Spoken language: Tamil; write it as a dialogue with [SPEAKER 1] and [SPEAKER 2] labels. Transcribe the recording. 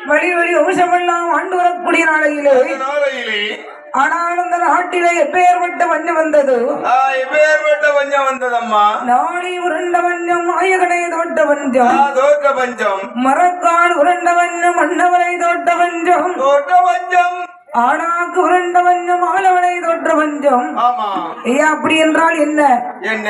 [SPEAKER 1] வழி வழி வம்சமெல்லாம் ஆண்டு வரக்கூடிய நாளையிலே ஆனால் அந்த நாட்டிலே எப்பேற்பட்ட வஞ்சம் வந்தது
[SPEAKER 2] வந்ததம்மா
[SPEAKER 1] நாளை உருண்ட வஞ்சம் ஆயகனை தோட்ட
[SPEAKER 2] வஞ்சம்
[SPEAKER 1] மரக்காடு உருண்ட வஞ்சம் மன்னவனை தோட்ட வஞ்சம் ஆனாக்கு உருண்ட வஞ்சம் ஆளவனை தோற்ற வஞ்சம்
[SPEAKER 2] ஆமா
[SPEAKER 1] ஐயா அப்படி என்றால் என்ன
[SPEAKER 2] என்ன